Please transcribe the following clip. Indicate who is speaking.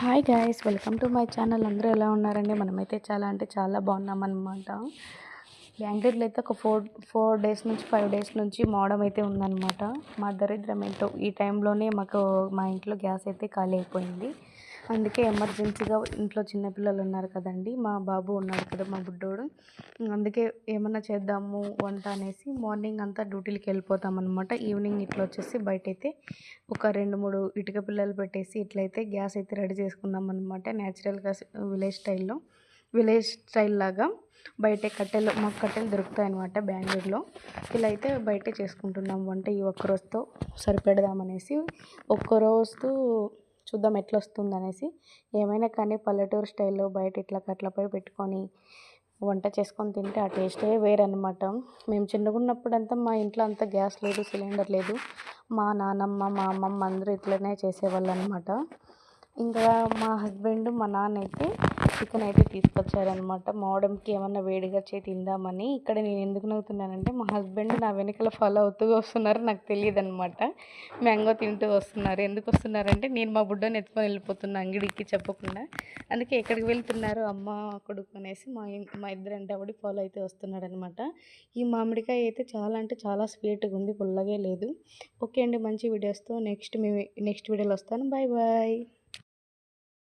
Speaker 1: Hi guys, welcome to my channel. అందరూ ఎలా ఉన్నారండి? మనమైతే చాలా అంటే చాలా బాగున్నామన్నమాట. బెంగళూరులో అయితే ఒక 4 డేస్ నుంచి 5 డేస్ నుంచి మోడం అయితే ఉందన్నమాట. మా దరిద్రం ఏంటో ఈ టైంలోనే మా ఇంట్లో గ్యాస్ అయితే ఖాళీ అయిపోయింది. అందుకే ఎమర్జెన్సీగా ఇంట్లో చిన్నపిల్లలు ఉన్నారు కదండి, మా బాబు ఉన్నాడు కదా, మా బుడ్డోడు. అందుకే ఏమన్నా చేద్దాము వంట అనేసి మార్నింగ్ అంతా డ్యూటీలకి వెళ్ళిపోతాం అనమాట. ఈవినింగ్ ఇట్లా వచ్చేసి బయటైతే ఒక 2-3 ఇటుక పిల్లలు పెట్టేసి ఇట్లయితే గ్యాస్ అయితే రెడీ చేసుకున్నాం అనమాట. న్యాచురల్గా విలేజ్ స్టైల్ లాగా బయట మాకు కట్టెలు దొరుకుతాయి అనమాట బెంగళూరులో. ఇలా అయితే బయటే చేసుకుంటున్నాం వంట. ఈ ఒక్క రోజుతో సరిపెడదామనేసి, ఒక్క రోజు చూద్దాం ఎట్లా వస్తుందనేసి. ఏమైనా కానీ పల్లెటూరు స్టైల్లో బయట ఇట్లా కట్లపై పెట్టుకొని వంట చేసుకొని తింటే ఆ టేస్టే వేరనమాట. మేము చిన్నగా ఉన్నప్పుడంతా మా ఇంట్లో అంతా గ్యాస్ లేదు, సిలిండర్ లేదు. మా నానమ్మ, మా అమ్మమ్మ అందరూ ఇట్లనే చేసేవాళ్ళు అనమాట. ఇంకా మా హస్బెండ్, మా నాన్న అయితే చికెన్ అయితే తీసుకొచ్చారనమాట. మోడంకి ఏమన్నా వేడిగా తిందామని. ఇక్కడ నేను ఎందుకు నవ్వుతున్నానంటే, మా హస్బెండ్ నా వెనకాల ఫాలో అవుతూ వస్తున్నారు. నాకు తెలియదు అనమాట. మ్యాంగో తింటూ వస్తున్నారు. ఎందుకు వస్తున్నారంటే, నేను మా బుడ్డని ఎత్తుకొని వెళ్ళిపోతున్నా అంగడికి చెప్పకుండా. అందుకే ఎక్కడికి వెళ్తున్నారు అమ్మ కొడుకు అనేసి మా ఇద్దరు అంటే ఒకటి ఫాలో అయితే వస్తున్నాడు అనమాట. ఈ మామిడికాయ అయితే చాలా అంటే చాలా స్వీట్గా ఉంది, పుల్లగే లేదు. ఓకే అండి, మంచి వీడియోస్తో నెక్స్ట్ వీడియోలో వస్తాను. Bye bye.